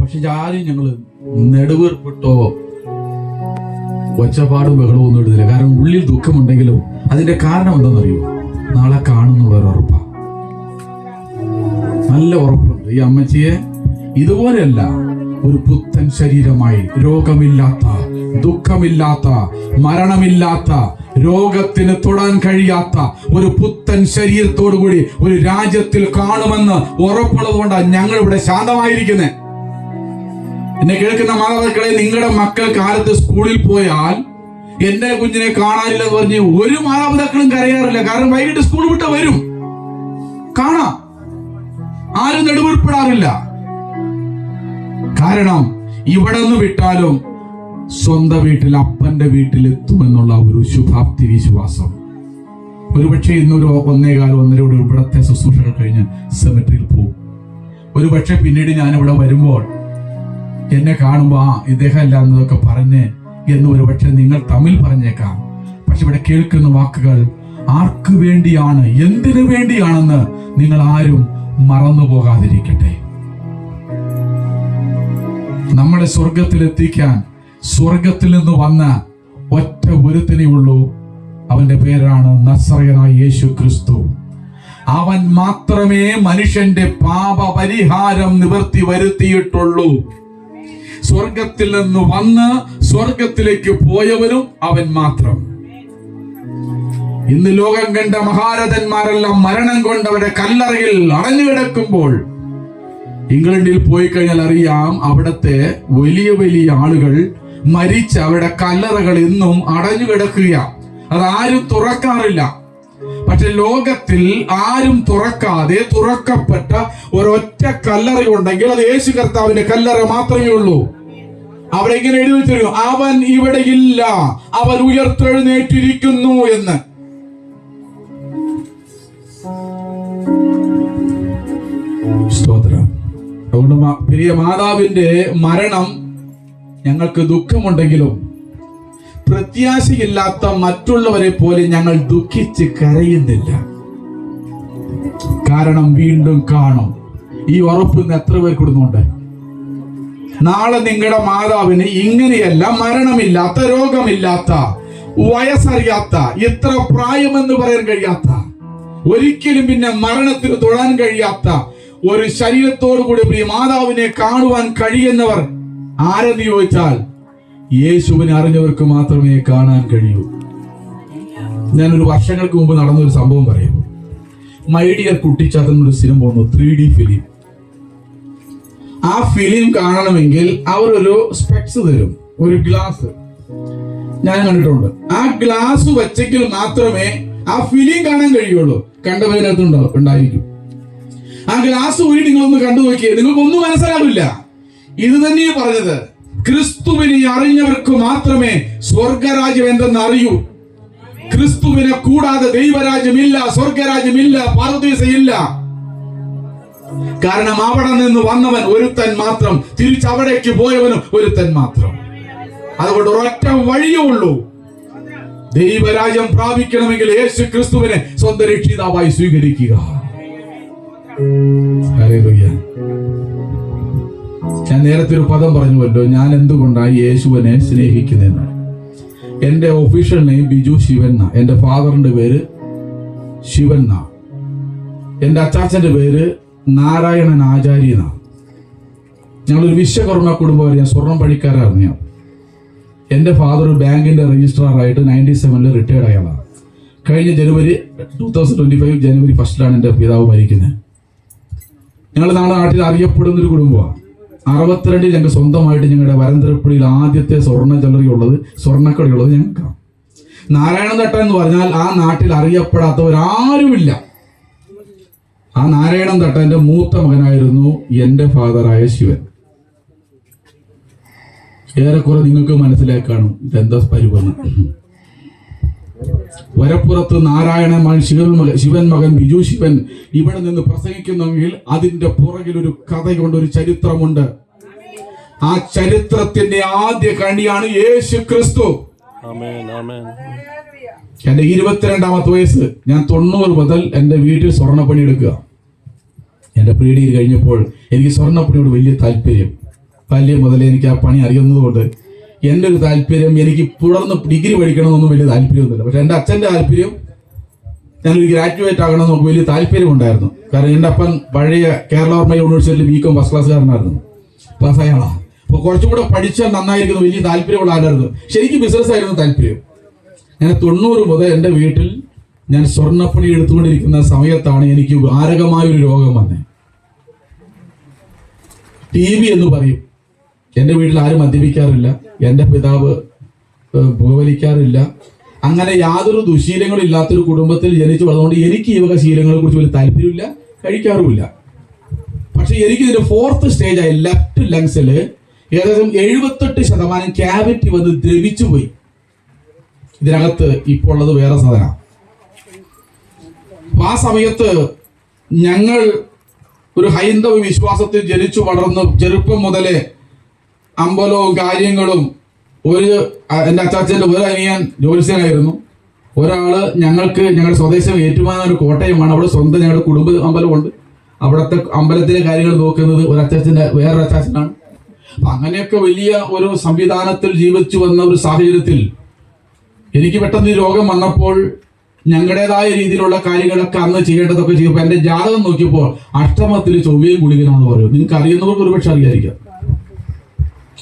പക്ഷെ ആരും ഞങ്ങൾ നെടുവീർപ്പിട്ടോ ഒച്ചപ്പാടും ബഹളവും ഒന്നും ഇടുന്നില്ല. കാരണം ഉള്ളിൽ ദുഃഖമുണ്ടെങ്കിലും അതിന്റെ കാരണം എന്താണെന്നറിയോ? നാളെ കാണുന്നുള്ളൊരു ഉറപ്പാ, നല്ല ഉറപ്പുണ്ട്. ഈ അമ്മച്ചിയെ ഇതുപോലെയല്ല, ഒരു പുത്തൻ ശരീരമായി, രോഗമില്ലാത്ത, ദുഃഖമില്ലാത്ത, മരണമില്ലാത്ത, രോഗത്തിന് തൊടാൻ കഴിയാത്ത ഒരു പുത്തൻ ശരീരത്തോടു കൂടി ഒരു രാജ്യത്തിൽ കാണുമെന്ന് ഉറപ്പുള്ളത് കൊണ്ടാണ് ഞങ്ങൾ ഇവിടെ ശാന്തമായിരിക്കുന്നത്. എന്നെ കേൾക്കുന്ന മാതാപിതാക്കളെ, നിങ്ങളുടെ മക്കൾ കാലത്ത് സ്കൂളിൽ പോയാൽ എന്റെ കുഞ്ഞിനെ കാണാനില്ലെന്ന് പറഞ്ഞ് ഒരു മാതാപിതാക്കളും കരയാറില്ല. കാരണം വൈകിട്ട് സ്കൂൾ വിട്ട് വരും, കാണാം, ആരും നെടുവീർപ്പിടാറില്ല. കാരണം ഇവിടെ നിന്ന് വിട്ടാലും സ്വന്തം വീട്ടിൽ, അപ്പന്റെ വീട്ടിൽ എത്തുമെന്നുള്ള ഒരു ശുഭാപ്തി വിശ്വാസം. ഒരുപക്ഷെ ഇന്നൊരു 1:15 ഇവിടത്തെ ശുശ്രൂഷകൾ കഴിഞ്ഞ് സെമിട്രിയിൽ പോകും. ഒരുപക്ഷെ പിന്നീട് ഞാൻ ഇവിടെ വരുമ്പോൾ എന്നെ കാണുമ്പോ ഇദ്ദേഹം അല്ല എന്നതൊക്കെ പറഞ്ഞ് എന്ന് ഒരുപക്ഷെ നിങ്ങൾ തമ്മിൽ പറഞ്ഞേക്കാം. പക്ഷെ ഇവിടെ കേൾക്കുന്ന വാക്കുകൾ ആർക്ക് വേണ്ടിയാണ്, എന്തിനു വേണ്ടിയാണെന്ന് നിങ്ങൾ ആരും മറന്നു പോകാതിരിക്കട്ടെ. നമ്മളെ സ്വർഗത്തിലെത്തിക്കാൻ സ്വർഗത്തിൽ നിന്ന് വന്ന ഒറ്റ ഒരുത്തനേ ഉള്ളൂ. അവന്റെ പേരാണ് നസറയനായ യേശു ക്രിസ്തു. അവൻ മാത്രമേ മനുഷ്യന്റെ പാപ പരിഹാരം നിവർത്തി വരുത്തിയിട്ടുള്ളൂ. സ്വർഗത്തിൽ നിന്ന് വന്ന് സ്വർഗത്തിലേക്ക് പോയവരും അവൻ മാത്രം. ഇന്ന് ലോകം കണ്ട മഹാരഥന്മാരെല്ലാം മരണം കൊണ്ട് അവരുടെ കല്ലറയിൽ അടഞ്ഞു കിടക്കുമ്പോൾ ഇംഗ്ലണ്ടിൽ പോയി കഴിഞ്ഞാൽ അറിയാം, അവിടത്തെ വലിയ വലിയ ആളുകൾ മരിച്ച അവരുടെ കല്ലറകൾ ഇന്നും അടഞ്ഞു കിടക്കുക. അതാരും തുറക്കാറില്ല. പക്ഷെ ലോകത്തിൽ ആരും തുറക്കാതെ തുറക്കപ്പെട്ട ഒരൊറ്റ കല്ലറയുണ്ടെങ്കിൽ അത് യേശു കർത്താവിന്റെ കല്ലറ മാത്രമേ ഉള്ളൂ. അവിടെ ഇങ്ങനെ എഴുതി വെച്ചിരിക്കുന്നു, അവൻ ഇവിടെ ഇല്ല, അവൻ ഉയർത്തെഴുന്നേറ്റിരിക്കുന്നു എന്ന്. സ്തോത്രം. അതുകൊണ്ട് പ്രിയ മാതാവിന്റെ മരണം ഞങ്ങൾക്ക് ദുഃഖമുണ്ടെങ്കിലും പ്രത്യാശയില്ലാത്ത മറ്റുള്ളവരെ പോലെ ഞങ്ങൾ ദുഃഖിച്ച് കരയുന്നില്ല. കാരണം വീണ്ടും കാണും. ഈ ഉറപ്പ് ഇന്ന് എത്ര പേർ കൊടുക്കുന്നുണ്ട്? നാളെ നിങ്ങളുടെ മാതാവിന് ഇങ്ങനെയല്ല, മരണമില്ലാത്ത, രോഗമില്ലാത്ത, വയസ്സറിയാത്ത, ഇത്ര പ്രായമെന്ന് പറയാൻ കഴിയാത്ത, ഒരിക്കലും പിന്നെ മരണത്തിന് തൊടാൻ കഴിയാത്ത ഒരു ശരീരത്തോടു കൂടി പ്രിയ മാതാവിനെ കാണുവാൻ കഴിയുന്നവർ ആരെന്ന് ചോദിച്ചാൽ യേശുവിനെ അറിഞ്ഞവർക്ക് മാത്രമേ കാണാൻ കഴിയൂ. ഞാനൊരു വർഷങ്ങൾക്ക് മുമ്പ് നടന്നൊരു സംഭവം പറയാം. മൈ ഡിയർ കുട്ടിച്ചാത്തൻ ഒരു സിനിമ വന്നു, 3D ഫിലിം. ആ ഫിലിം കാണണമെങ്കിൽ അവർ ഒരു സ്പെക്സ് തരും, ഒരു ഗ്ലാസ്. ഞാൻ കണ്ടിട്ടുണ്ട്. ആ ഗ്ലാസ് വെച്ചെങ്കിൽ മാത്രമേ ആ ഫിലിം കാണാൻ കഴിയുള്ളൂ. കണ്ടവരടുത്തുണ്ടോ? ഉണ്ടായിരിക്കും. ആ ഗ്ലാസ് ഊരി നിങ്ങളൊന്ന് കണ്ടു നോക്കിയേ, നിങ്ങൾക്കൊന്നും മനസ്സിലാവില്ല. ഇത് തന്നെയാ പറഞ്ഞത്, ക്രിസ്തുവിനെ അറിഞ്ഞവർക്ക് മാത്രമേ സ്വർഗരാജ്യം എന്തെന്ന് അറിയൂ. ക്രിസ്തുവിനെ കൂടാതെ ദൈവരാജ്യമില്ല, സ്വർഗരാജ്യമില്ല, പരദീസയില്ല. കാരണം അവിടെ നിന്ന് വന്നവൻ ഒരുത്തൻ മാത്രം, തിരിച്ചവിടേക്ക് പോയവനും ഒരുത്തൻ മാത്രം. അതുകൊണ്ട് ഒരൊറ്റ വഴിയേ ഉള്ളൂ. ദൈവരാജ്യം പ്രാപിക്കണമെങ്കിൽ യേശു ക്രിസ്തുവിനെ സ്വന്തം രക്ഷിതാവായി സ്വീകരിക്കുക. ഹല്ലേലൂയ. ഞാൻ നേരത്തെ ഒരു പദം പറഞ്ഞുവല്ലോ, ഞാൻ എന്തുകൊണ്ടാണ് യേശുവിനെ സ്നേഹിക്കുന്നതെന്ന്. എന്റെ ഒഫീഷ്യൽ നെയിം ബിജു ശിവൻ എന്നാ. എന്റെ ഫാദറിന്റെ പേര് ശിവൻ എന്നാ. എന്റെ അച്ചാച്ചന്റെ പേര് നാരായണൻ ആചാര്യ എന്നാ. ഞങ്ങളൊരു വിശ്വകർമ്മ കുടുംബം. ഞാൻ സ്വർണം പണിക്കാരായിരുന്നു ഞാൻ. എന്റെ ഫാദർ ബാങ്കിന്റെ രജിസ്ട്രാറായിട്ട് 97 റിട്ടയർഡ് ആയതാണ്. കഴിഞ്ഞ ജനുവരി 2025 ജനുവരി 1 എന്റെ പിതാവ് മരിക്കുന്നത്. ഞങ്ങൾ നാട്ടിൽ അറിയപ്പെടുന്ന ഒരു കുടുംബമാണ്. 62 ഞങ്ങൾക്ക് സ്വന്തമായിട്ട് ഞങ്ങളുടെ വരന്തരപ്പള്ളിയിൽ ആദ്യത്തെ സ്വർണ്ണ ജ്വല്ലറി ഉള്ളത്, സ്വർണ്ണക്കടയുള്ളത് ഞങ്ങൾക്കാണ്. നാരായണൻ തട്ട എന്ന് പറഞ്ഞാൽ ആ നാട്ടിൽ അറിയപ്പെടാത്തവരാരുമില്ല. ആ നാരായണൻ തട്ടന്റെ മൂത്ത മകനായിരുന്നു എന്റെ ഫാദറായ ശിവൻ. ഏറെക്കുറെ നിങ്ങൾക്ക് മനസ്സിലാക്കാണും ഇതെന്താ പരിവന്ന്. വരപ്പുറത്ത് നാരായണൻ മകൻ ശിവൻ മകൻ ബിജു ശിവൻ ഇവിടെ നിന്ന് പ്രസംഗിക്കുന്നെങ്കിൽ അതിന്റെ പുറകിൽ ഒരു കഥയുണ്ട്, ഒരു ചരിത്രമുണ്ട്. ആ ചരിത്രത്തിന്റെ ആദ്യ കണിയാണ് യേശു ക്രിസ്തു. എന്റെ 22ാമത്തെ വയസ്സ്, ഞാൻ 90 മുതൽ എന്റെ വീട്ടിൽ സ്വർണ്ണപ്പണി എടുക്കുക. എന്റെ പീടിയിൽ കഴിഞ്ഞപ്പോൾ എനിക്ക് സ്വർണ്ണപ്പണിയോട് വലിയ താല്പര്യം. ബാല്യം മുതലേ എനിക്ക് ആ പണി അറിയുന്നതുകൊണ്ട് എൻ്റെ ഒരു താല്പര്യം, എനിക്ക് തുടർന്ന് ഡിഗ്രി പഠിക്കണമെന്നൊന്നും വലിയ താല്പര്യമൊന്നുമില്ല. പക്ഷെ എൻ്റെ അച്ഛൻ്റെ താല്പര്യം ഞാനൊരു ഗ്രാജുവേറ്റ് ആകണമെന്ന് നമുക്ക് വലിയ താല്പര്യമുണ്ടായിരുന്നു. കാരണം എൻ്റെ അപ്പൻ പഴയ കേരളവർമ്മ യൂണിവേഴ്സിറ്റിയിൽ ബികോം ഫസ്റ്റ് ക്ലാസ്സുകാരനായിരുന്നു, പാസ്സായ ആളാണ്. അപ്പോൾ കുറച്ചും കൂടെ പഠിച്ചാൽ നന്നായിരിക്കുന്നു വലിയ താല്പര്യമുള്ള ആളായിരുന്നു. ശരിക്കും ബിസിനസ് ആയിരുന്നു താല്പര്യം. ഞാൻ 90 മുതൽ എൻ്റെ വീട്ടിൽ ഞാൻ സ്വർണ്ണപ്പണി എടുത്തുകൊണ്ടിരിക്കുന്ന സമയത്താണ് എനിക്ക് മാരകമായൊരു രോഗം വന്നത്. TB എന്ന് പറയും. എൻ്റെ വീട്ടിൽ ആരും മദ്യപിക്കാറില്ല, എൻ്റെ പിതാവ് പുകവലിക്കാറില്ല. അങ്ങനെ യാതൊരു ദുശീലങ്ങളും ഇല്ലാത്തൊരു കുടുംബത്തിൽ ജനിച്ചു വളർന്നുകൊണ്ട് എനിക്ക് ഈ വക ശീലങ്ങളെ കുറിച്ച് വലിയ താല്പര്യമില്ല, കഴിക്കാറുമില്ല. പക്ഷെ എനിക്ക് ഇതിന്റെ 4th സ്റ്റേജായി ലെഫ്റ്റ് ലങ്സിൽ ഏകദേശം 78% ക്യാവിറ്റി വന്ന് ദ്രവിച്ചു പോയി. ഇതിനകത്ത് ഇപ്പോൾ ഉള്ളത് വേറെ സാധനം. ആ സമയത്ത് ഞങ്ങൾ ഒരു ഹൈന്ദവ വിശ്വാസത്തിൽ ജനിച്ചു വളർന്ന് ചെറുപ്പം മുതലേ അമ്പലവും കാര്യങ്ങളും. എൻ്റെ അച്ചാച്ചൻ്റെ ഒരു അനിയൻ ജ്യോത്സ്യനായിരുന്നു. ഒരാള് ഞങ്ങളുടെ സ്വദേശം ഏറ്റുമാനൂർ ഒരു കോട്ടയമാണ്. അവിടെ സ്വന്തം ഞങ്ങളുടെ കുടുംബ അമ്പലമുണ്ട്. അവിടുത്തെ അമ്പലത്തിലെ കാര്യങ്ങൾ നോക്കുന്നത് ഒരു അച്ചാച്ചൻ്റെ വേറൊരു അച്ചാച്ചനാണ്. അപ്പൊ അങ്ങനെയൊക്കെ വലിയ ഒരു സംവിധാനത്തിൽ ജീവിച്ചു വന്ന ഒരു സാഹചര്യത്തിൽ എനിക്ക് പെട്ടെന്ന് ഈ രോഗം വന്നപ്പോൾ ഞങ്ങളുടേതായ രീതിയിലുള്ള കാര്യങ്ങളൊക്കെ അന്ന് ചെയ്യേണ്ടതൊക്കെ ചെയ്തപ്പോൾ എൻ്റെ ജാതകം നോക്കിയപ്പോൾ അഷ്ടമത്തിൽ ചൊവ്വയും ഗുളികനാന്ന് പറയും. നിങ്ങൾക്ക് അറിയുന്നവർക്ക് ഒരുപക്ഷെ അറിയാതിരിക്കാം.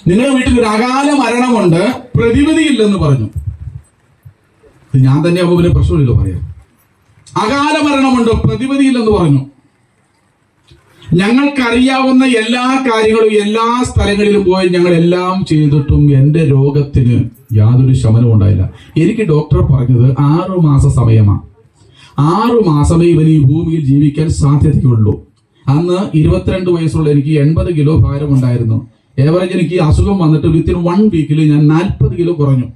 നിങ്ങളുടെ വീട്ടിൽ ഒരു അകാല മരണമുണ്ട്, പ്രതിവിധിയില്ലെന്ന് പറഞ്ഞു. ഞാൻ തന്നെ ആകുമ്പോൾ പിന്നെ പ്രശ്നമില്ലല്ലോ പറയാം. അകാല മരണമുണ്ട്, പ്രതിവിധിയില്ലെന്ന് പറഞ്ഞു. ഞങ്ങൾക്കറിയാവുന്ന എല്ലാ കാര്യങ്ങളും എല്ലാ സ്ഥലങ്ങളിലും പോയി ഞങ്ങൾ എല്ലാം ചെയ്തിട്ടും എൻ്റെ രോഗത്തിന് യാതൊരു ശമനവും ഉണ്ടായില്ല. എനിക്ക് ഡോക്ടർ പറഞ്ഞത് 6 മാസ സമയമാണ്. 6 മാസമേ ഇവന് ഈ ഭൂമിയിൽ ജീവിക്കാൻ സാധ്യതയുള്ളൂ. അന്ന് 22 വയസ്സുള്ള എനിക്ക് 80 കിലോ ഭാരമുണ്ടായിരുന്നു. ഏവറേജ് എനിക്ക് അസുഖം വന്നിട്ട് വിത്തിൻ 1 വീക്കിൽ ഞാൻ 40 കിലോ കുറഞ്ഞു.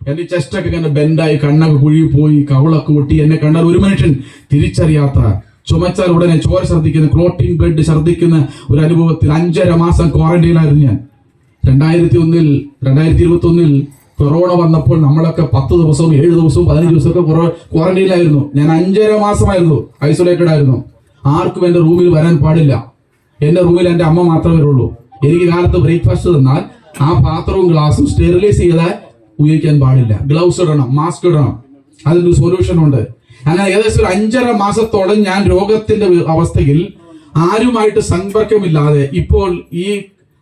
എൻ്റെ ചെസ്റ്റൊക്കെ ഇങ്ങനെ ബെൻഡായി, കണ്ണൊക്കെ കുഴി പോയി, കവളൊക്കെ ഒട്ടി. എന്നെ കണ്ടാൽ ഒരു മനുഷ്യൻ തിരിച്ചറിയാത്ത, ചുമച്ചാൽ ഉടനെ ചോര ഛർദ്ദിക്കുന്ന, ക്ലോട്ടിംഗ് ബ്ലഡ് ഛർദ്ദിക്കുന്ന ഒരു അനുഭവത്തിൽ 5.5 മാസം ക്വാറന്റൈനായിരുന്നു ഞാൻ. 2021 കൊറോണ വന്നപ്പോൾ നമ്മളൊക്കെ 10 ദിവസവും 7 ദിവസവും 15 ദിവസമൊക്കെ ക്വാറന്റൈനിലായിരുന്നു. ഞാൻ 5.5 മാസമായിരുന്നു ഐസൊലേറ്റഡ് ആയിരുന്നു. ആർക്കും എൻ്റെ റൂമിൽ വരാൻ പാടില്ല. എൻ്റെ റൂമിൽ എൻ്റെ അമ്മ മാത്രമേ വരുള്ളൂ. എനിക്ക് കാലത്ത് ബ്രേക്ക്ഫാസ്റ്റ് തന്നാൽ ആ പാത്രവും ഗ്ലാസും സ്റ്റെറിലൈസ് ചെയ്താൽ ഉപയോഗിക്കാൻ പാടില്ല. ഗ്ലൗസ് ഇടണം, മാസ്ക് ഇടണം. അതിനൊരു സൊല്യൂഷൻ ഉണ്ട്. അങ്ങനെ ഏകദേശം ഒരു 5.5 മാസത്തോളം ഞാൻ രോഗത്തിന്റെ അവസ്ഥയിൽ ആരുമായിട്ട് സമ്പർക്കമില്ലാതെ ഇപ്പോൾ ഈ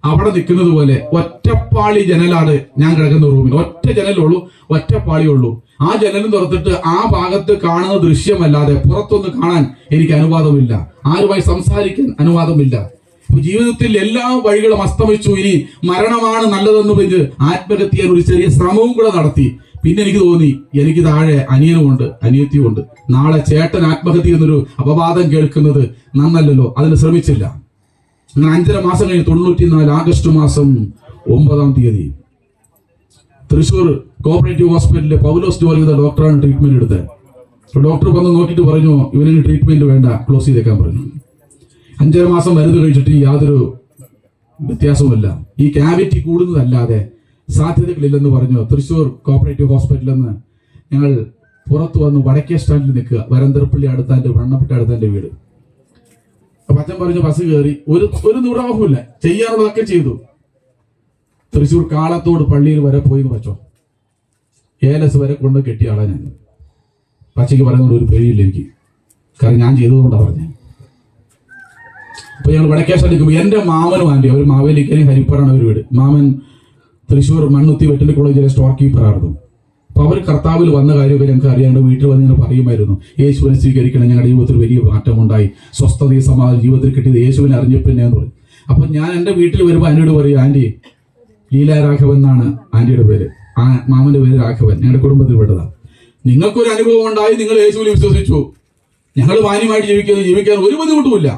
അവിടെ നിൽക്കുന്നത് പോലെ ഒറ്റപ്പാളി ജനലാണ് ഞാൻ കിടക്കുന്ന റൂമിൽ. ഒറ്റ ജനലുള്ളൂ, ഒറ്റപ്പാളിയുള്ളൂ. ആ ജനലും തുറന്നിട്ട് ആ ഭാഗത്ത് കാണുന്ന ദൃശ്യമല്ലാതെ പുറത്തൊന്ന് കാണാൻ എനിക്ക് അനുവാദമില്ല. ആരുമായി സംസാരിക്കാൻ അനുവാദമില്ല. ജീവിതത്തിൽ എല്ലാ വഴികളും അസ്തമിച്ചു. ഇനി മരണമാണ് നല്ലതെന്ന് പറഞ്ഞ് ആത്മഹത്യ ചെയ്യാൻ ഒരു ചെറിയ ശ്രമവും കൂടെ നടത്തി. പിന്നെ എനിക്ക് തോന്നി, എനിക്ക് താഴെ അനിയനുമുണ്ട്, അനിയത്തിയുമുണ്ട്. നാളെ ചേട്ടൻ ആത്മഹത്യ എന്നൊരു അപവാദം കേൾക്കുന്നത് നന്നല്ലല്ലോ. അതിന് ശ്രമിച്ചില്ല. അങ്ങനെ 5.5 മാസം കഴിഞ്ഞ് 94 ആഗസ്റ്റ് മാസം 9-ാം തീയതി തൃശ്ശൂർ കോപ്പറേറ്റീവ് ഹോസ്പിറ്റലിലെ പൗലോസ് ജോലി ചെയ്ത ഡോക്ടറാണ് ട്രീറ്റ്മെന്റ് എടുത്തത്. ഡോക്ടർ വന്ന് നോക്കിയിട്ട് പറഞ്ഞു, ഇവന് ട്രീറ്റ്മെന്റ് വേണ്ട, ക്ലോസ് ചെയ്തേക്കാൻ പറഞ്ഞു. 5.5 മാസം മരുന്ന് കഴിച്ചിട്ട് യാതൊരു വ്യത്യാസവുമില്ല. ഈ ക്യാവിറ്റി കൂടുന്നതല്ലാതെ സാധ്യതകളില്ലെന്ന് പറഞ്ഞു. തൃശ്ശൂർ കോപ്പറേറ്റീവ് ഹോസ്പിറ്റലിൽ നിന്ന് ഞങ്ങൾ പുറത്തു വന്ന് വടക്കേ സ്റ്റാൻഡിൽ നിൽക്കുക. വരന്തരപ്പള്ളി അടുത്താൻ്റെ വണ്ണപ്പെട്ട അടുത്താൻ്റെ വീട്. അപ്പൊ അച്ഛൻ പറഞ്ഞു ബസ് കയറി. ഒരു നിർവാഹമില്ല, ചെയ്യാനുള്ളതൊക്കെ ചെയ്തു. തൃശ്ശൂർ കാളത്തോട് പള്ളിയിൽ വരെ പോയി എന്ന് വെച്ചോ. ഏലസ് വരെ കൊണ്ട് കെട്ടിയ ആളാ ഞാൻ. പച്ചയ്ക്ക് പറയുന്നത് ഒരു പേടിയില്ല എനിക്ക്, കാരണം ഞാൻ ചെയ്തതുകൊണ്ടാണ് പറഞ്ഞത്. അപ്പൊ ഞങ്ങൾ വടക്കേ സ്റ്റാൻഡിൽ നിൽക്കുമ്പോൾ എൻ്റെ മാമനും ആൻറ്റി, അവർ മാവേലിക്കലും ഹരിപ്പറാണ് ഒരു വീട്. മാമൻ തൃശ്ശൂർ മണ്ണുത്തി വെറ്ററിനറി കോളേജിലെ സ്റ്റോർ കീപ്പറായിരുന്നു. അപ്പോൾ അവർ കർത്താവിൽ വന്ന കാര്യമൊക്കെ ഞങ്ങൾക്ക് അറിയാണ്ട് വീട്ടിൽ വന്ന് ഇങ്ങനെ പറയുമായിരുന്നു, യേശുവിനെ സ്വീകരിക്കണം, ഞങ്ങളുടെ ജീവിതത്തിൽ വലിയ മാറ്റമുണ്ടായി, സ്വസ്ഥതയും സമാധാനം ജീവിതത്തിൽ കിട്ടിയത് യേശുവിനെ അറിഞ്ഞപ്പിന്നെ എന്ന് പറയും. അപ്പം ഞാൻ എൻ്റെ വീട്ടിൽ വരുമ്പോൾ ആൻറ്റിയോട് പറയും, ആൻറ്റി ലീല രാഘവൻ എന്നാണ് ആൻറ്റിയുടെ പേര്, ആ മാമൻ്റെ പേര് രാഘവൻ, ഞങ്ങളുടെ കുടുംബത്തിൽ പെട്ടതാണ്. നിങ്ങൾക്കൊരു അനുഭവം ഉണ്ടായി, നിങ്ങൾ യേശുവിൽ വിശ്വസിച്ചു, ഞങ്ങൾ മാന്യമായിട്ട് ജീവിക്കാൻ ഒരു ബുദ്ധിമുട്ടുമില്ല.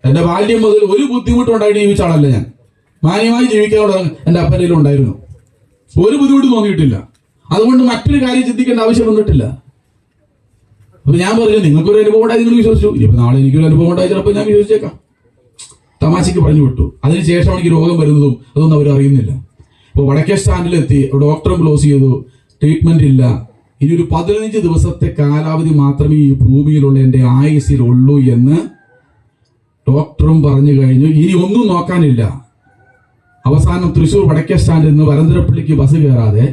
എൻ്റെ ബാല്യം മുതൽ ഒരു ബുദ്ധിമുട്ടുണ്ടായിട്ട് ജീവിച്ച ആളല്ല ഞാൻ. മാന്യമായി ജീവിക്കാനുള്ള എൻ്റെ അപ്പനയിലും ഉണ്ടായിരുന്നു. ഒരു ബുദ്ധിമുട്ട് തോന്നിയിട്ടില്ല. അതുകൊണ്ട് മറ്റൊരു കാര്യം ചിന്തിക്കേണ്ട ആവശ്യം വന്നിട്ടില്ല. അപ്പൊ ഞാൻ പറഞ്ഞു, നിങ്ങൾക്കൊരു അനുഭവം ഉണ്ടായി, നിങ്ങൾ വിശ്വസിച്ചു. ഇപ്പൊ നാളെ എനിക്കൊരു അനുഭവം ഉണ്ടായി, ചിലപ്പോൾ ഞാൻ വിശ്വസിച്ചേക്കാം. തമാശയ്ക്ക് പറഞ്ഞു വിട്ടു. അതിനുശേഷം എനിക്ക് രോഗം വരുന്നതും അതൊന്നും അവർ അറിയുന്നില്ല. അപ്പോൾ വടക്കേ സ്റ്റാൻഡിലെത്തി, ഡോക്ടറും ക്ലോസ് ചെയ്തു, ട്രീറ്റ്മെന്റ് ഇല്ല. ഇനി ഒരു 15 ദിവസത്തെ കാലാവധി മാത്രമേ ഈ ഭൂമിയിലുള്ള എൻ്റെ ആയുസ്സിലുള്ളൂ എന്ന് ഡോക്ടറും പറഞ്ഞു കഴിഞ്ഞു. ഇനി ഒന്നും നോക്കാനില്ല. അവസാനം തൃശ്ശൂർ വടക്കേ സ്റ്റാൻഡിൽ നിന്ന് വരന്തരപ്പള്ളിക്ക് ബസ് കയറാതെ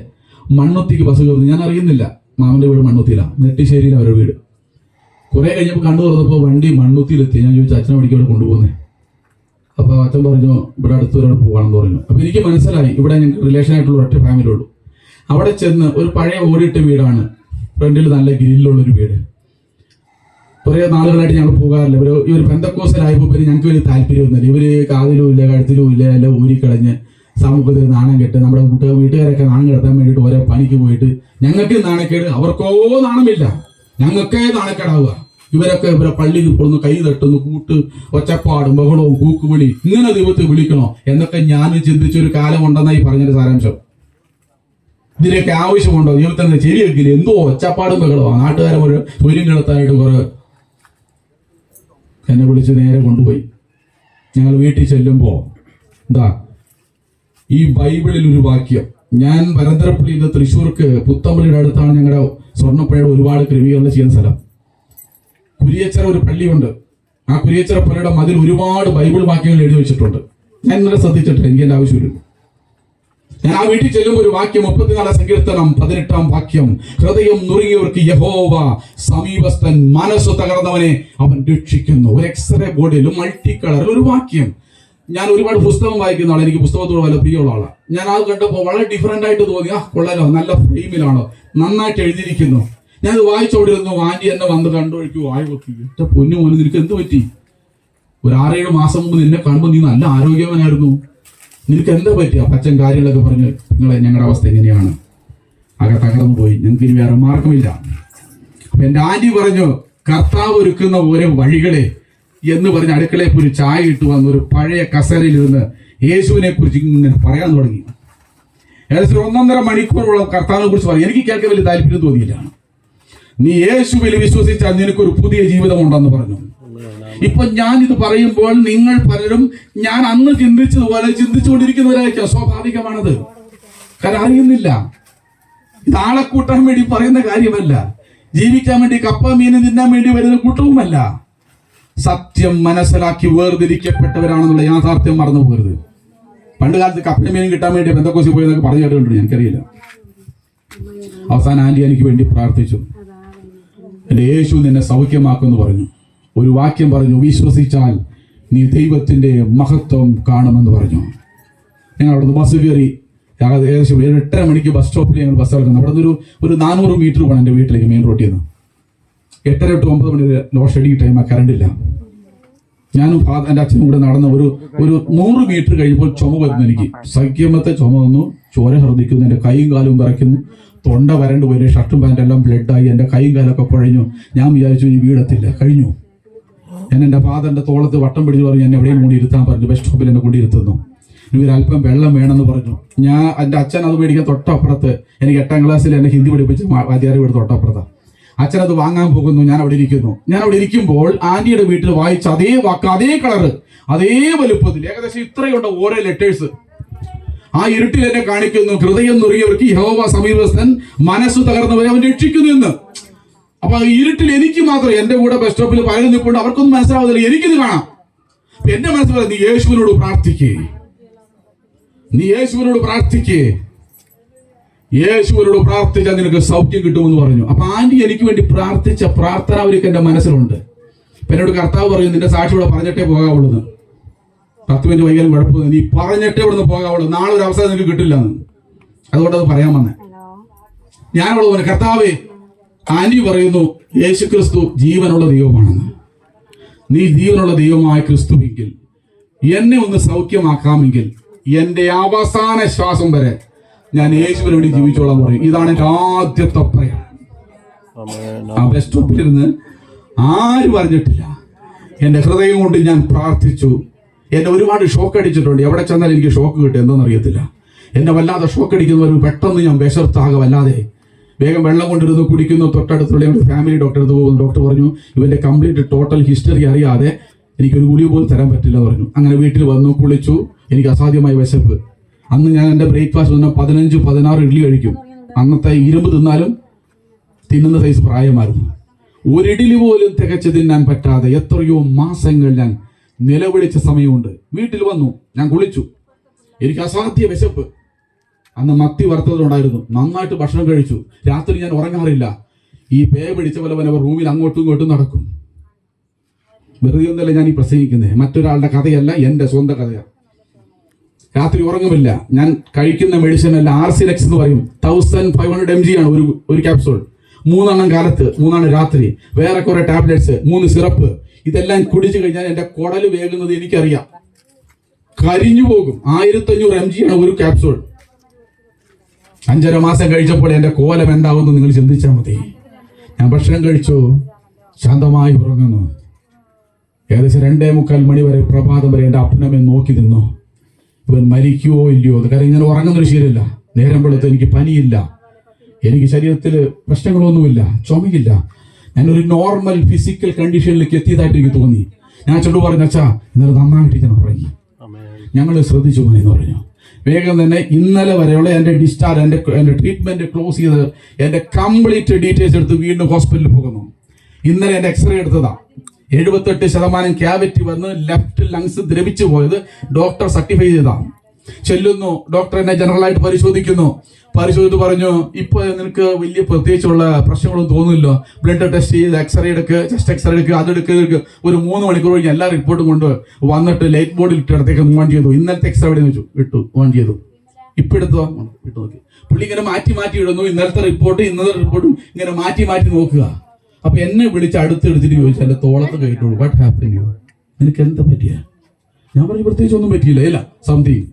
മണ്ണുത്തിക്ക് ബസ് കയറുന്നു. ഞാൻ അറിയുന്നില്ല. മാമന്റെ വീട് മണ്ണുത്തിയിലാണ്, നെട്ടിശ്ശേരിയിലാണ് അവരുടെ വീട്. കുറെ കഴിഞ്ഞപ്പോൾ കണ്ടു തുറന്നപ്പോൾ വണ്ടി മണ്ണുത്തിയിലെത്തി. ഞാൻ ചോദിച്ചു അച്ഛനെ വണ്ടിക്ക് ഇവിടെ കൊണ്ടുപോകുന്നത്. അപ്പോൾ അച്ഛൻ പറഞ്ഞു ഇവിടെ അടുത്തൊരാൾ പോകാണെന്ന് പറഞ്ഞു. അപ്പോൾ എനിക്ക് മനസ്സിലായി ഇവിടെ ഞങ്ങൾക്ക് റിലേഷൻ ആയിട്ടുള്ള ഒറ്റ ഫാമിലി ഉള്ളൂ. അവിടെ ചെന്ന് ഒരു പഴയ ഓടിട്ട വീടാണ്, ഫ്രണ്ടിൽ നല്ല ഗ്രില്ലുള്ളൊരു വീട്. കുറേ നാളുകളായിട്ട് ഞങ്ങൾ പോകാറില്ല. ഇവർ പെന്തക്കോസ്തലായപ്പോൾ പിന്നെ ഞങ്ങൾക്ക് വലിയ താല്പര്യമൊന്നുമില്ല. ഇവർ കാതിലും ഇല്ല കഴുത്തിലും ഇല്ല എല്ലാം ഊരിക്കളഞ്ഞ് സമൂഹത്തിൽ നാണം കെട്ട് നമ്മുടെ വീട്ടുകാരൊക്കെ നാണം കെടുത്താൻ വേണ്ടിയിട്ട് ഓരോ പണിക്ക് പോയിട്ട് ഞങ്ങൾക്ക് നാണക്കേട്, അവർക്കോ നാണമില്ല, ഞങ്ങൾക്കേ നാണക്കേടാവുക. ഇവരെ പള്ളിയിൽ പോകുന്നു, കൈ തട്ടുന്നു, കൂട്ട് ഒച്ചപ്പാടും ബഹളവും കൂക്കുവിളി, ഇങ്ങനെ ദൈവത്തെ വിളിക്കണോ എന്നൊക്കെ ഞാൻ ചിന്തിച്ചൊരു കാലം ഉണ്ടെന്നായി പറഞ്ഞൊരു സാരാംശം. ഇതിനൊക്കെ ആവശ്യമുണ്ടോ? ദൈവത്തിന് ശരിയാക്കില്ല, എന്തോ ഒച്ചപ്പാടും ബഹളമാണ്. നാട്ടുകാരെ ഒരു സ്വര്യം കിടത്താനായിട്ട് കുറെ എന്നെ വിളിച്ച് നേരെ കൊണ്ടുപോയി. ഞങ്ങൾ വീട്ടിൽ ചെല്ലുമ്പോൾ എന്താ ഈ ബൈബിളിൽ ഒരു വാക്യം, ഞാൻ വരന്തരപ്പള്ളിയിൽ നിന്ന് തൃശ്ശൂർക്ക് പുത്തമ്പള്ളിയുടെ അടുത്താണ് ഞങ്ങളുടെ സ്വർണ്ണപ്പുഴയുടെ ഒരുപാട് ക്രമീകരണം ചെയ്യുന്ന സ്ഥലം. കുരിയച്ചിറ ഒരു പള്ളിയുണ്ട്. ആ കുരിയച്ചിറ പള്ളിയുടെ മതിൽ ഒരുപാട് ബൈബിൾ വാക്യങ്ങൾ എഴുതി വെച്ചിട്ടുണ്ട്. ഞാൻ ഇന്നലെ ശ്രദ്ധിച്ചിട്ടില്ല, എനിക്ക് എൻ്റെ ആവശ്യമില്ല. ഞാൻ ആ വീട്ടിൽ ചെല്ലുമ്പോൾ ഒരു വാക്യം, 34 സങ്കീർത്തനം 18 വാക്യം, ഹൃദയം നുറുങ്ങിയവർക്ക് യഹോവ സമീപസ്ഥൻ, മനസ്സ് തകർന്നവനെ അവൻ രക്ഷിക്കുന്നു. ഒരു എക്സ്റേ ബോർഡിൽ മൾട്ടി കളറിൽ ഒരു വാക്യം. ഞാൻ ഒരുപാട് പുസ്തകം വായിക്കുന്ന ആളാണ്, എനിക്ക് പുസ്തകത്തോട് വളരെ പ്രിയമുള്ള ആളാണ്. ഞാൻ അത് കണ്ടപ്പോൾ വളരെ ഡിഫറെന്റ് ആയിട്ട് തോന്നി. കൊള്ളാലോ, നല്ല ഫ്രെയിമിലാണോ, നന്നായിട്ട് എഴുതിയിരിക്കുന്നു. ഞാനത് വായിച്ചോണ്ടിരുന്നു. ആന്റി എന്നെ വന്ന് കണ്ടൊഴിക്കൂ, വായി വെക്കി. പൊന്നു മോന് നിനക്ക് എന്ത് പറ്റി? ഒരു 6-7 മാസം മുമ്പ് നിന്നെ കാണുമ്പോൾ നീ നല്ല ആരോഗ്യവാനായിരുന്നു, നിനക്ക് എന്താ പറ്റിയ? പച്ചൻ കാര്യങ്ങളൊക്കെ പറഞ്ഞ് ഞങ്ങളുടെ അവസ്ഥ എങ്ങനെയാണ്, ആകെ തകർന്നു പോയി, ഞങ്ങൾക്ക് ഇനി വേറെ മാർഗമില്ല. അപ്പൊ എന്റെ ആന്റി പറഞ്ഞു, കർത്താവ് ഒരുക്കുന്ന ഓരോ വഴികളെ എന്ന് പറഞ്ഞ് അടുക്കളയിൽ ഒരു ചായ ഇട്ട് വന്ന് ഒരു പഴയ കസേരയിൽ ഇരുന്ന് യേശുവിനെ കുറിച്ച് ഇങ്ങനെ പറയാൻ തുടങ്ങി. ഏകദേശം 1.5 മണിക്കൂറോളം കർത്താവിനെ കുറിച്ച് പറയും. എനിക്ക് കേൾക്കാൻ വലിയ താല്പര്യം തോന്നിയില്ല. നീ യേശുവിൽ വിശ്വസിച്ചാൽ നിനക്കൊരു പുതിയ ജീവിതം ഉണ്ടെന്ന് പറഞ്ഞു. ഇപ്പൊ ഞാൻ ഇത് പറയുമ്പോൾ നിങ്ങൾ പലരും ഞാൻ അന്ന് ചിന്തിച്ചതുപോലെ ചിന്തിച്ചുകൊണ്ടിരിക്കുന്നവരായിരിക്കാം. സ്വാഭാവികമാണത്. കാരണം അറിയുന്നില്ല. ഇത് ആളെ കൂട്ടാൻ വേണ്ടി പറയുന്ന കാര്യമല്ല, ജീവിക്കാൻ വേണ്ടി കപ്പ മീന് തിന്നാൻ വേണ്ടി വരുന്ന കൂട്ടവുമല്ല. സത്യം മനസ്സിലാക്കി വേർതിരിക്കപ്പെട്ടവരാണെന്നുള്ള യാഥാർത്ഥ്യം മറന്നു പോകരുത്. പണ്ട് കാലത്ത് കപ്പയും മീനും കിട്ടാൻ വേണ്ടി ബന്ധക്കോസിൽ പോയെന്നൊക്കെ പറഞ്ഞു കേട്ടിട്ടുണ്ട്, എനിക്കറിയില്ല. അവസാനം ആന്റി എനിക്ക് വേണ്ടി പ്രാർത്ഥിച്ചു. എന്റെ യേശു നിന്നെ സൗഖ്യമാക്കുമെന്ന് പറഞ്ഞു. ഒരു വാക്യം പറഞ്ഞു, വിശ്വസിച്ചാൽ നീ ദൈവത്തിന്റെ മഹത്വം കാണുമെന്ന് പറഞ്ഞു. ഞങ്ങൾ അവിടുന്ന് ബസ് കയറി. ഏകദേശം 8:30 മണിക്ക് ബസ് സ്റ്റോപ്പിൽ ഞങ്ങൾ ബസ് ഇറങ്ങുന്നു. അവിടെ നിന്ന് ഒരു 400 മീറ്റർ പോകണം എൻ്റെ വീട്ടിലേക്ക്, മെയിൻ റോട്ടിൽ നിന്ന്. 8:30 to 9 മണി വരെ ലോ ഷെഡിങ് ടൈം, കറണ്ടില്ല. ഞാനും എൻ്റെ അച്ഛനും കൂടെ നടന്ന ഒരു 100 മീറ്റർ കഴിയുമ്പോൾ ചുമ വരുന്നു. എനിക്ക് സൗഖ്യമത്തെ ചുമ വന്നു, ചോര ശ്രദ്ധിക്കുന്നു, എൻ്റെ കൈയും കാലും വിറയ്ക്കുന്നു, തൊണ്ട വരണ്ട് പോയി, ഷർട്ടും പാൻറ്റെല്ലാം ബ്ലഡായി, എൻ്റെ കൈയും കാലൊക്കെ കുഴഞ്ഞു. ഞാൻ വിചാരിച്ചു ഇനി വീടെത്തില്ല, കഴിഞ്ഞു. ഞാൻ എൻ്റെ ഫാദറിൻ്റെ തോളത്ത് വട്ടം പിടിച്ച് പറഞ്ഞു, എന്നെ എവിടെയും കൂടി ഇരുത്താൻ പറഞ്ഞു. ബസ് സ്റ്റോപ്പിൽ എന്നെ കൊണ്ടിരുത്തുന്നു. ഇവരല്പം വെള്ളം വേണമെന്ന് പറഞ്ഞു. എൻ്റെ അച്ഛൻ അത് മേടിക്കാൻ തൊട്ടപ്പുറത്ത്, എനിക്ക് 8ാം ക്ലാസ്സിൽ എന്നെ ഹിന്ദി പഠിപ്പിച്ച് വാദ്യാരി വീട് തൊട്ടപ്പുറത്താണ്. അച്ഛനത് വാങ്ങാൻ പോകുന്നു. ഞാൻ അവിടെ ഇരിക്കുന്നു. ഞാൻ അവിടെ ഇരിക്കുമ്പോൾ ആന്റിയുടെ വീട്ടിൽ വായിച്ച അതേ വാക്ക്, അതേ കളറ്, അതേ വലുപ്പത്തിൽ, ഏകദേശം ഇത്രയുണ്ട് ഓരോ ലെറ്റേഴ്സ്. ആ ഇരുട്ടിൽ എന്നെ കാണിക്കുന്നു, ഹൃദയം നുറുങ്ങിയവർക്ക് യഹോവ സമീപസ്ഥൻ, മനസ്സ് തകർന്നവരെ അവൻ രക്ഷിക്കുന്നു എന്ന്. അപ്പൊ ഇരുട്ടിൽ എനിക്ക് മാത്രം, എന്റെ കൂടെ ബസ് സ്റ്റോപ്പിൽ പലരും നിൽപ്പുണ്ട്, അവർക്കൊന്നും മനസ്സിലാവുന്നില്ല, എനിക്കിത് കാണാം. എന്റെ മനസ്സിൽ നീ യേശുവിനോട് പ്രാർത്ഥിക്കേ, നീ യേശുവിനോട് പ്രാർത്ഥിക്കേ, യേശുവിനോട് പ്രാർത്ഥിച്ചാൽ നിനക്ക് സൗഖ്യം കിട്ടുമെന്ന് പറഞ്ഞു. അപ്പൊ ആന്റി എനിക്ക് വേണ്ടി പ്രാർത്ഥിച്ച പ്രാർത്ഥന അവർക്ക് എന്റെ മനസ്സിലുണ്ട്. അപ്പൊ എന്നോട് കർത്താവ് പറയും, നിന്റെ സാക്ഷിയോടെ പറഞ്ഞിട്ടേ പോകാവുള്ളൂ, 10 മിനിറ്റ് വൈകാലും കുഴപ്പമില്ല, നീ പറഞ്ഞിട്ടേ ഇവിടുന്ന് പോകാവുള്ളൂ, നാളെ ഒരു അവസരം നിനക്ക് കിട്ടില്ല എന്ന്. അതുകൊണ്ട് അത് പറയാൻ വന്നേ. ഞാനവിടെ പറഞ്ഞു, കർത്താവേ, ആന്റി പറയുന്നു യേശു ക്രിസ്തു ജീവനുള്ള ദൈവമാണെന്ന്. നീ ജീവനുള്ള ദൈവമായ ക്രിസ്തുവെങ്കിൽ എന്നെ ഒന്ന് സൗഖ്യമാക്കാമെങ്കിൽ എന്റെ അവസാന ശ്വാസം വരെ ഞാൻ യേശുവിന് വേണ്ടി ജീവിച്ചോളാൻ പറയും. ഇതാണ് എന്റെ ആദ്യത്തെ പ്രയം. ആ ബസ് സ്റ്റോപ്പിലിരുന്ന് ആരും അറിഞ്ഞിട്ടില്ല, എന്റെ ഹൃദയം കൊണ്ട് ഞാൻ പ്രാർത്ഥിച്ചു. എന്നെ ഒരുപാട് ഷോക്ക് അടിച്ചിട്ടുണ്ട്. എവിടെ ചെന്നാൽ എനിക്ക് ഷോക്ക് കിട്ടും, എന്താണെന്ന് അറിയത്തില്ല. എന്നെ വല്ലാതെ ഷോക്ക് അടിക്കുന്നവരും പെട്ടെന്ന് ഞാൻ വിശർത്താകെ വല്ലാതെ വേഗം വെള്ളം കൊണ്ടിരുന്ന് കുടിക്കുന്നു. തൊട്ടടുത്തുള്ള ഫാമിലി ഡോക്ടർ അടുത്ത് പോകുന്നു. ഡോക്ടർ പറഞ്ഞു, ഇവന്റെ കംപ്ലീറ്റ് ടോട്ടൽ ഹിസ്റ്ററി അറിയാതെ എനിക്കൊരു ഗുളിക പോലും തരാൻ പറ്റില്ല പറഞ്ഞു. അങ്ങനെ വീട്ടിൽ വന്നു, കുളിച്ചു. എനിക്ക് അസാധ്യമായ വിശപ്പ്. അന്ന് ഞാൻ എൻ്റെ ബ്രേക്ക്ഫാസ്റ്റ് തന്നെ 15-16 ഇഡ്ഡലി കഴിക്കും. അന്നത്തെ 20 തിന്നാലും തിന്നുന്ന സൈസ് പ്രായമായിരുന്നു. ഒരു ഇഡ്ഡലി പോലും തികച്ച് തിന്നാൻ പറ്റാതെ എത്രയോ മാസങ്ങൾ ഞാൻ നിലവിളിച്ച സമയമുണ്ട്. വീട്ടിൽ വന്നു, ഞാൻ കുളിച്ചു. എനിക്ക് അസാധ്യ വിശപ്പ്. അന്ന് മത്തി വറുത്തതുണ്ടായിരുന്നു. നന്നായിട്ട് ഭക്ഷണം കഴിച്ചു. രാത്രി ഞാൻ ഉറങ്ങാറില്ല. ഈ പേ പിടിച്ച പോലെ റൂമിൽ അങ്ങോട്ടും ഇങ്ങോട്ടും നടക്കും. വെറുതെ ഒന്നല്ല ഞാൻ ഈ പ്രസംഗിക്കുന്നത്, മറ്റൊരാളുടെ കഥയല്ല, എൻ്റെ സ്വന്തം കഥയാണ്. രാത്രി ഉറങ്ങുമില്ല. ഞാൻ കഴിക്കുന്ന മെഡിസിൻ അല്ല, ആർസിലെക്സ് എന്ന് പറയും, 1500 mg ആണ് ഒരു ക്യാപ്സൂൾ. 3 എണ്ണം കാലത്ത്, 3 എണ്ണം രാത്രി. വേറെ കുറെ ടാബ്ലറ്റ്സ്, 3 സിറപ്പ്. ഇതെല്ലാം കുടിച്ചു കഴിഞ്ഞാൽ എൻ്റെ കുടല് വേകുന്നത് എനിക്കറിയാം, കരിഞ്ഞു പോകും. 1500 mg ആണ് ഒരു ക്യാപ്സൂൾ. 5.5 മാസം കഴിച്ചപ്പോൾ എൻ്റെ കോലം എന്താവുമെന്ന് നിങ്ങൾ ചിന്തിച്ചാൽ മതി. ഞാൻ ഭക്ഷണം കഴിച്ചു, ശാന്തമായി ഉറങ്ങുന്നു. ഏകദേശം 2:45 മണി വരെ, പ്രഭാതം വരെ എൻ്റെ അപ്പനമ്മയെ നോക്കി നിന്നു. ഇവൻ മരിക്കുവോ ഇല്ലയോ എന്ന്. കാരണം ഇങ്ങനെ ഉറങ്ങുന്നൊരു ശീലമില്ല. നേരം വെളുത്ത് എനിക്ക് പനിയില്ല, എനിക്ക് ശരീരത്തിൽ പ്രശ്നങ്ങളൊന്നുമില്ല, ചുമയില്ല. ഞാനൊരു നോർമൽ ഫിസിക്കൽ കണ്ടീഷനിലേക്ക് എത്തിയതായിട്ട് എനിക്ക് തോന്നി. ഞാൻ ചെണ്ടു പറഞ്ഞു, അച്ഛാ ഇന്നലെ നന്നായിട്ട് ഞാൻ ഉറങ്ങി, ഞങ്ങൾ ശ്രദ്ധിച്ചു മോനെ എന്ന് പറഞ്ഞു. വേഗം തന്നെ ഇന്നലെ വരെയുള്ള എൻ്റെ ഡിസ്ചാർജ്, എൻ്റെ ട്രീറ്റ്മെന്റ് ക്ലോസ് ചെയ്ത് എൻ്റെ കംപ്ലീറ്റ് ഡീറ്റെയിൽസ് എടുത്ത് വീണ്ടും ഹോസ്പിറ്റലിൽ പോകുന്നു. ഇന്നലെ എൻ്റെ എക്സ്റേ എടുത്തതാ. 78% ക്യാവിറ്റി വന്ന് ലെഫ്റ്റ് ലങ്സ് ദ്രവിച്ചു പോയത് ഡോക്ടർ സർട്ടിഫൈ ചെയ്തതാണ്. ചെല്ലുന്നു, ഡോക്ടർ എന്നെ ജനറലായിട്ട് പരിശോധിച്ച് പറഞ്ഞു, ഇപ്പൊ നിനക്ക് വലിയ പ്രത്യേകിച്ചുള്ള പ്രശ്നങ്ങളൊന്നും തോന്നുന്നില്ലോ. ബ്ലഡ് ടെസ്റ്റ് ചെയ്ത് എക്സ്റേ എടുക്കുക, ചെസ്റ്റ് എക്സ്റേ എടുക്കുക, അതെടുക്കുക. ഒരു 3 മണിക്കൂർ കഴിഞ്ഞ് എല്ലാ റിപ്പോർട്ടും കൊണ്ട് വന്നിട്ട് ലൈറ്റ് ബോർഡിൽ ഇട്ട് ഇടത്തേക്ക് ഓൺ ചെയ്തു. ഇന്നലത്തെ എക്സ്റേ എവിടെ വെച്ചു ഇട്ടു, ഓൺ ചെയ്തു. ഇപ്പൊ എടുത്തു ഇട്ട് നോക്കി. പുള്ളി ഇങ്ങനെ മാറ്റി ഇടുന്നു. ഇന്നലത്തെ റിപ്പോർട്ടും ഇന്നത്തെ റിപ്പോർട്ടും ഇങ്ങനെ മാറ്റി നോക്കുക. അപ്പൊ എന്നെ വിളിച്ച് അടുത്തെടുത്തിട്ട് ചോദിച്ചു, എന്റെ തോളത്ത് കേട്ടുള്ളൂ, വാട്ട് ഹാപ്പൻ യു, നിനക്ക് എന്താ പറ്റിയ? ഞാൻ പറഞ്ഞു, പ്രത്യേകിച്ച് ഒന്നും പറ്റിയില്ല. ഇല്ല, സംതിങ്,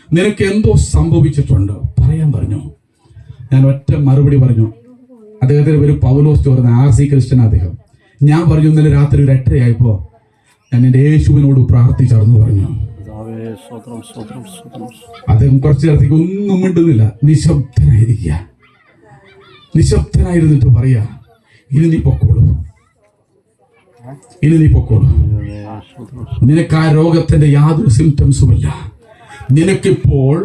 നിനക്ക് എന്തോ സംഭവിച്ചിട്ടുണ്ട്, പറയാൻ പറഞ്ഞു. ഞാൻ ഒറ്റ മറുപടി പറഞ്ഞു. അദ്ദേഹത്തിന് ഒരു പൗലോസ് ചോർന്ന RC ക്രിസ്ത്യൻ അദ്ദേഹം. ഞാൻ പറഞ്ഞു, ഇന്നലെ രാത്രി 8:30 ആയപ്പോ ഞാൻ എൻ്റെ യേശുവിനോട് പ്രാർത്ഥിച്ചറിഞ്ഞു പറഞ്ഞു. അദ്ദേഹം കുറച്ചു നേരത്തേക്ക് ഒന്നും മിണ്ടുന്നില്ല, നിശബ്ദനായിരുന്നിട്ട് പറയാ, ഇനി നീ പൊക്കോളൂ. നിനക്ക് ആ രോഗത്തിന്റെ യാതൊരു സിംറ്റംസുമില്ല. നിനക്കിപ്പോൾ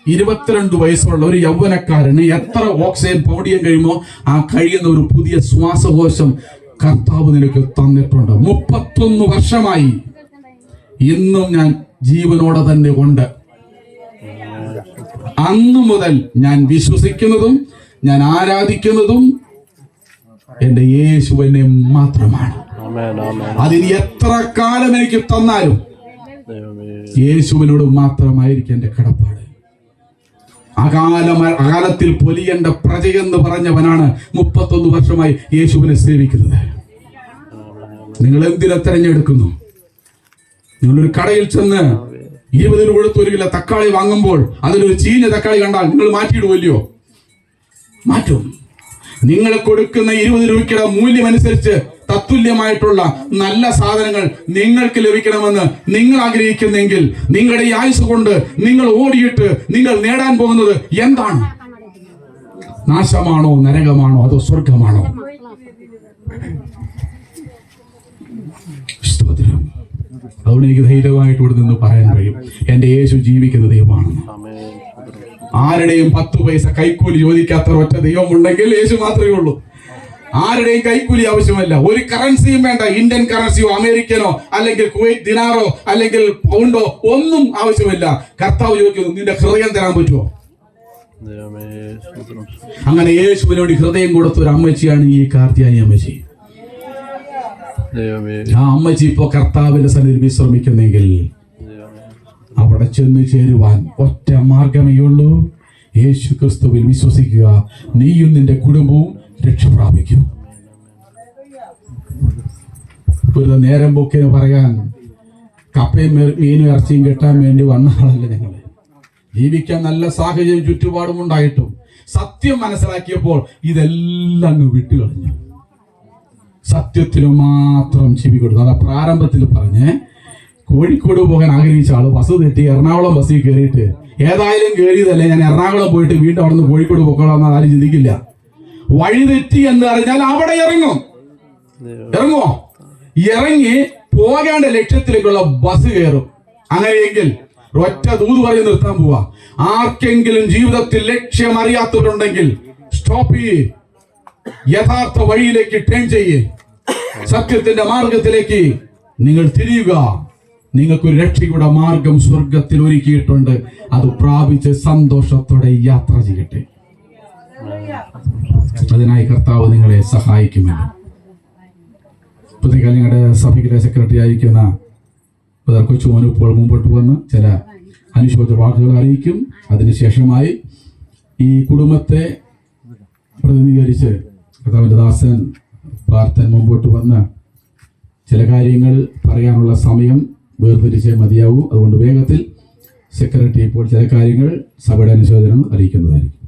22 വയസ്സുള്ള ഒരു യൗവനക്കാരന് എത്ര ഓക്സിജൻ പൗഡ് ചെയ്യാൻ കഴിയുമോ ആ കഴിയുന്ന ഒരു പുതിയ ശ്വാസകോശം കർത്താവ് നിനക്ക് തന്നിട്ടുണ്ട്. 31 വർഷമായി ഇന്നും ഞാൻ ജീവനോടെ തന്നെ ഉണ്ട്. അന്നു മുതൽ ഞാൻ വിശ്വസിക്കുന്നതും ഞാൻ ആരാധിക്കുന്നതും എന്റെ യേശുവിനെ മാത്രമാണ്. അതിന് എത്ര കാലം എനിക്ക് തന്നാലും യേശുവിനോട് മാത്രമായിരിക്കും എന്റെ കടപ്പാട്. അകാലത്തിൽ പൊലിയേണ്ട പ്രജയെന്ന് പറഞ്ഞവനാണ് 31 വർഷമായി യേശുവിനെ സേവിക്കുന്നത്. നിങ്ങൾ എന്തിനെ തെരഞ്ഞെടുക്കുന്നു? നിങ്ങളൊരു കടയിൽ ചെന്ന് 20 രൂപ കൊടുത്ത് 1 കിലോ തക്കാളി വാങ്ങുമ്പോൾ അതിലൊരു ചീഞ്ഞ തക്കാളി കണ്ടാൽ നിങ്ങൾ മാറ്റിയിടുമല്ലോ? മാറ്റും. നിങ്ങൾ കൊടുക്കുന്ന 20 രൂപയ്ക്കുള്ള മൂല്യം അനുസരിച്ച് തത്തുല്യമായിട്ടുള്ള നല്ല സാധനങ്ങൾ നിങ്ങൾക്ക് ലഭിക്കണമെന്ന് നിങ്ങൾ ആഗ്രഹിക്കുന്നെങ്കിൽ നിങ്ങളുടെ ഈ ആയുസ് കൊണ്ട് നിങ്ങൾ ഓടിയിട്ട് നിങ്ങൾ നേടാൻ പോകുന്നത് എന്താണ്? നാശമാണോ, നരകമാണോ, അതോ സ്വർഗമാണോ? അതുകൊണ്ട് എനിക്ക് ധൈര്യമായിട്ട് ഇവിടെ നിന്ന് പറയാൻ കഴിയും, എന്റെ യേശു ജീവിക്കുന്ന ദൈവമാണെന്ന്. ആരുടെയും 10 പൈസ കൈക്കൂലി ചോദിക്കാത്ത ഒറ്റ ദൈവം ഉണ്ടെങ്കിൽ യേശു മാത്രമേ ഉള്ളൂ. ആരുടെയും കൈക്കൂലി ആവശ്യമല്ല, ഒരു കറൻസിയും വേണ്ട. ഇന്ത്യൻ കറൻസിയോ അമേരിക്കനോ അല്ലെങ്കിൽ കുവൈറ്റ് ദിനാറോ അല്ലെങ്കിൽ പൗണ്ടോ ഒന്നും ആവശ്യമില്ല. കർത്താവ് ചോദിക്കുന്നു, നിന്റെ ഹൃദയം തരാൻ പറ്റുമോ? അങ്ങനെ യേശുവിനോട് ഹൃദയം കൊടുത്ത ഒരു അമ്മച്ചിയാണ് ഈ കാർത്തിയാനി അമ്മച്ചി. ആ അമ്മച്ചി ഇപ്പോ കർത്താവിന്റെ സന്നിധിയിൽ വിശ്രമിക്കുന്നെങ്കിൽ അവിടെ ചെന്ന് ചേരുവാൻ ഒറ്റ മാർഗമേ ഉള്ളൂ, യേശു ക്രിസ്തുവിൽ വിശ്വസിക്കുക. നീയും നിന്റെ കുടുംബവും രക്ഷ പ്രാപിക്കും. ഒരു നേരം പോക്കിന് പറയാൻ കപ്പയും മീനും ഇറച്ചിയും കിട്ടാൻ വേണ്ടി വന്ന ആളല്ല ഞങ്ങൾ. ജീവിക്കാൻ നല്ല സാഹചര്യം ചുറ്റുപാടും ഉണ്ടായിട്ടും സത്യം മനസ്സിലാക്കിയപ്പോൾ ഇതെല്ലാം അങ്ങ് വിട്ടുകളഞ്ഞു. സത്യത്തിന് മാത്രം ചെവി കൊടുത്തു. അതാ പ്രാരംഭത്തിൽ പറഞ്ഞ് കോഴിക്കോട് പോകാൻ ആഗ്രഹിച്ച ആള് ബസ് തെറ്റി എറണാകുളം ബസ്സിൽ കയറിയിട്ട് ഏതായാലും കയറിയതല്ലേ, ഞാൻ എറണാകുളം പോയിട്ട് വീണ്ടും അവിടെ നിന്ന് കോഴിക്കോട് പോക്കോളാം ആരും ചിന്തിക്കില്ല. വഴി തെറ്റി എന്ന് അറിഞ്ഞാൽ അവിടെ ഇറങ്ങുമോ? ഇറങ്ങി പോകേണ്ട ലക്ഷ്യത്തിലേക്കുള്ള ബസ് കയറും. അങ്ങനെയെങ്കിൽ ഒറ്റ ദൂത് പറഞ്ഞ് നിർത്താൻ പോവാ. ആർക്കെങ്കിലും ജീവിതത്തിൽ ലക്ഷ്യം അറിയാത്തവരുണ്ടെങ്കിൽ സ്റ്റോപ്പ് ചെയ്യ്, യഥാർത്ഥ വഴിയിലേക്ക് ടേൺ ചെയ്യ്, സത്യത്തിന്റെ മാർഗത്തിലേക്ക് നിങ്ങൾ തിരിയുക. നിങ്ങൾക്കൊരു രക്ഷയുടെ മാർഗം സ്വർഗത്തിൽ ഒരുക്കിയിട്ടുണ്ട്. അത് പ്രാപിച്ച് സന്തോഷത്തോടെ യാത്ര ചെയ്യട്ടെ. അതിനായി കർത്താവ് നിങ്ങളെ സഹായിക്കുമല്ലോ. പുതിയ നിങ്ങളുടെ സഭയിലെ സെക്രട്ടറി ആയിരിക്കുന്ന കൊച്ചുമോൻ ഇപ്പോൾ മുമ്പോട്ട് വന്ന് ചില അനുശോച വാക്കുകൾ അറിയിക്കും. അതിനുശേഷമായി ഈ കുടുംബത്തെ പ്രതിനിധീകരിച്ച് കർത്താവിന്റെ ദാസൻ പ്രാർത്ഥന മുമ്പോട്ട് വന്ന് ചില കാര്യങ്ങൾ പറയാനുള്ള സമയം വേർതിരിച്ചേ മതിയാവൂ. അതുകൊണ്ട് വേഗത്തിൽ സെക്രട്ടറി ഇപ്പോൾ ചില കാര്യങ്ങൾ സഭയുടെ അനുശോചനം അറിയിക്കുന്നതായിരിക്കും.